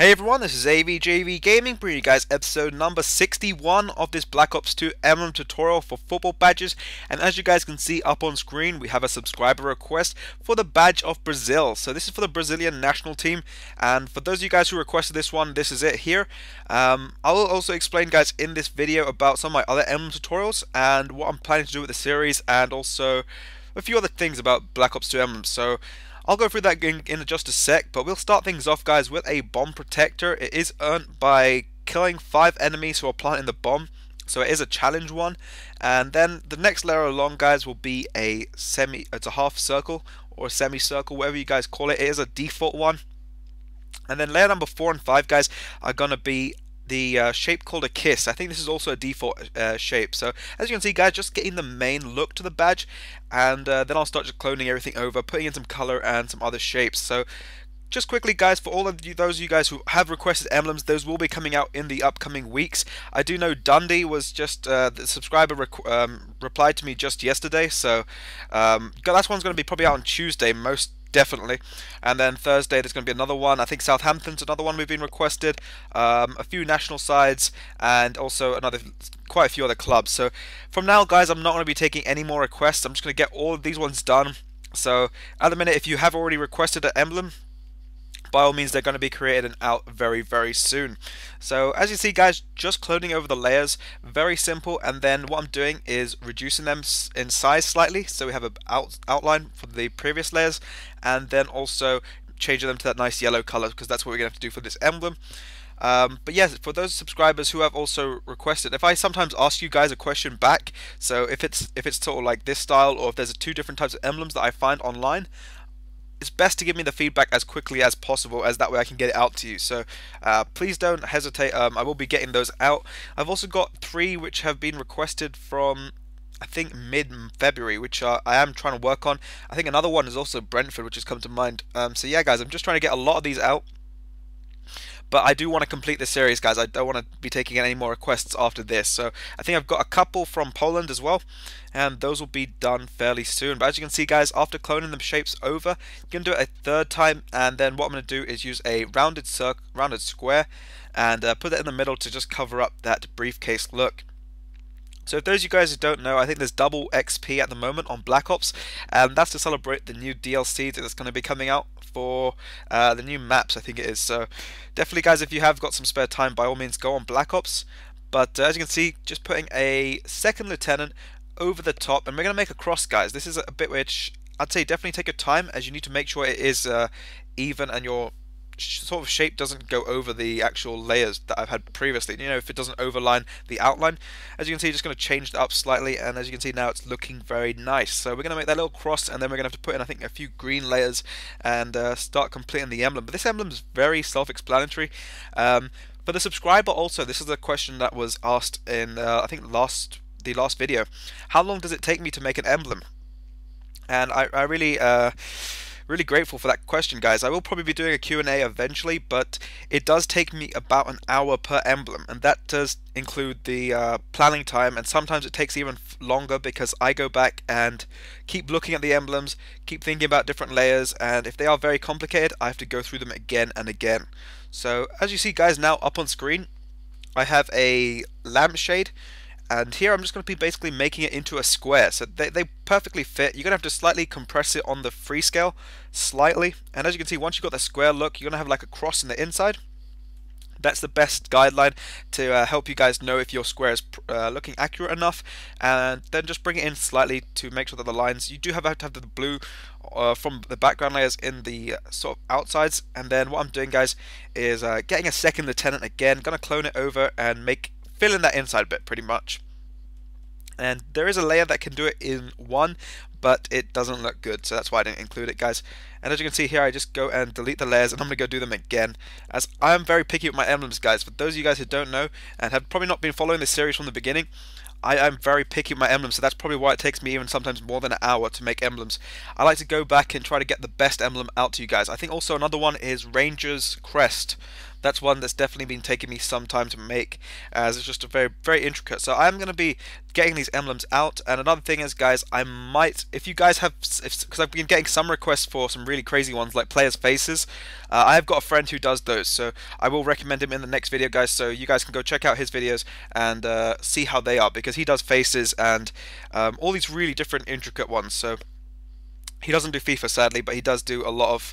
Hey everyone, this is AVJVGaming bringing you guys episode number 61 of this Black Ops 2 Emblem tutorial for football badges. And as you guys can see up on screen, we have a subscriber request for the badge of Brazil. So this is for the Brazilian national team, and for those of you guys who requested this one, this is it here. I will also explain guys in this video about some of my other Emblem tutorials and what I'm planning to do with the series, and also a few other things about Black Ops 2 Emblem. So I'll go through that in just a sec, but we'll start things off guys with a bomb protector. It is earned by killing 5 enemies who are planting the bomb, so it is a challenge one. And then the next layer along guys will be it's a half circle or a semicircle, whatever you guys call it. It is a default one. And then layer number 4 and 5 guys are gonna be the shape called a kiss. I think this is also a default shape. So as you can see guys, just getting the main look to the badge, and then I'll start just cloning everything over, putting in some color and some other shapes. So just quickly guys, for all of you, those of you guys who have requested emblems, those will be coming out in the upcoming weeks. I do know Dundee was just, the subscriber replied to me just yesterday, so that one's going to be probably out on Tuesday most definitely. And then Thursday there's going to be another one. I think Southampton's another one we've been requested, a few national sides, and also quite a few other clubs. So from now guys, I'm not going to be taking any more requests. I'm just going to get all of these ones done. So at the minute, if you have already requested an emblem, by all means they're going to be created and out very soon. So as you see guys, just cloning over the layers, very simple. And then what I'm doing is reducing them in size slightly, so we have an outline for the previous layers, and then also changing them to that nice yellow color, because that's what we're going to have to do for this emblem. But yes, for those subscribers who have also requested, if I sometimes ask you guys a question back, so if it's sort of like this style, or if there's 2 different types of emblems that I find online, it's best to give me the feedback as quickly as possible, as that way I can get it out to you. So please don't hesitate. I will be getting those out. I've also got 3 which have been requested from I think mid-February, which I am trying to work on. I think another one is also Brentford, which has come to mind. So yeah guys, I'm just trying to get a lot of these out. But I do want to complete this series, guys. I don't want to be taking any more requests after this. So I think I've got a couple from Poland as well, and those will be done fairly soon. But as you can see, guys, after cloning the shapes over, you can do it a 3rd time, and then what I'm going to do is use a rounded square, and put it in the middle to just cover up that briefcase look. So if those of you guys who don't know, I think there's double XP at the moment on Black Ops, and that's to celebrate the new DLC that's going to be coming out for the new maps, I think it is. So definitely guys, if you have got some spare time, by all means go on Black Ops. But as you can see, just putting a 2nd lieutenant over the top, and we're going to make a cross guys. This is a bit which I'd say definitely take your time, as you need to make sure it is even, and your sort of shape doesn't go over the actual layers that I've had previously. You know, if it doesn't overline the outline. As you can see, just going to change that up slightly, and as you can see now, it's looking very nice. So we're going to make that little cross, and then we're going to have to put in, I think, a few green layers, and start completing the emblem. But this emblem is very self-explanatory. For the subscriber also, this is a question that was asked in I think the last video. How long does it take me to make an emblem? And I really really grateful for that question, guys. I will probably be doing a Q&A eventually, but it does take me about an hour per emblem, and that does include the planning time, and sometimes it takes even longer because I go back and keep looking at the emblems, keep thinking about different layers, and if they are very complicated, I have to go through them again and again. So as you see guys, now up on screen, I have a lampshade. And here I'm just going to be basically making it into a square, so they perfectly fit. You're going to have to slightly compress it on the freescale, slightly. And as you can see, once you've got the square look, you're going to have like a cross in the inside. That's the best guideline to help you guys know if your square is looking accurate enough. And then just bring it in slightly to make sure that the lines, you do have to have the blue from the background layers in the sort of outsides. And then what I'm doing guys is getting a 2nd lieutenant again, going to clone it over and fill in that inside bit pretty much. And there is a layer that can do it in one, but it doesn't look good, so that's why I didn't include it guys. And as you can see here, I just go and delete the layers, and I'm going to go do them again, as I am very picky with my emblems guys. For those of you guys who don't know and have probably not been following this series from the beginning, I am very picky with my emblems, so that's probably why it takes me even sometimes more than an hour to make emblems. I like to go back and try to get the best emblem out to you guys. I think also another one is Ranger's Crest, That's one that's definitely been taking me some time to make, as it's just a very intricate. So I'm going to be getting these emblems out. And another thing is, guys, I might, if you guys have, because I've been getting some requests for some really crazy ones like players' faces. I've got a friend who does those, so I will recommend him in the next video, guys. So you guys can go check out his videos and see how they are, because he does faces and all these really different intricate ones. So he doesn't do FIFA, sadly, but he does do a lot of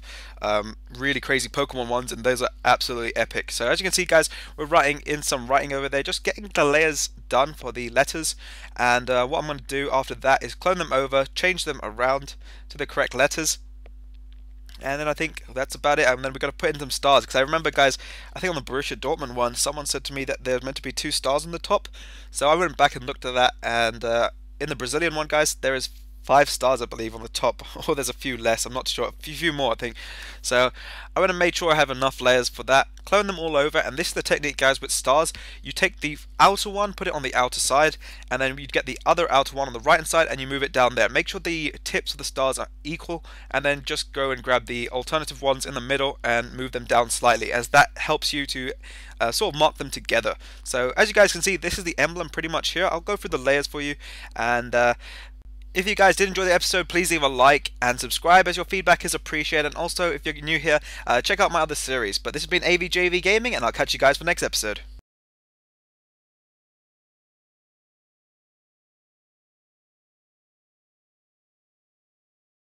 really crazy Pokemon ones, and those are absolutely epic. So as you can see, guys, we're writing in some writing over there, just getting the layers done for the letters. And what I'm going to do after that is clone them over, change them around to the correct letters. And then I think that's about it. And then we're going to put in some stars, because I remember, guys, I think on the Borussia Dortmund one, someone said to me that there's meant to be 2 stars on the top. So I went back and looked at that, and in the Brazilian one, guys, there is 5 stars, I believe, on the top, or there's a few less, I'm not sure, a few more, I think. So I want to make sure I have enough layers for that, clone them all over. And this is the technique, guys, with stars. You take the outer one, put it on the outer side, and then you get the other outer one on the right hand side, and you move it down there. Make sure the tips of the stars are equal, and then just go and grab the alternative ones in the middle and move them down slightly, as that helps you to sort of mark them together. So as you guys can see, this is the emblem pretty much here. I'll go through the layers for you, and if you guys did enjoy the episode, please leave a like and subscribe, as your feedback is appreciated. And also, if you're new here, check out my other series. But this has been AVJVGaming, and I'll catch you guys for the next episode.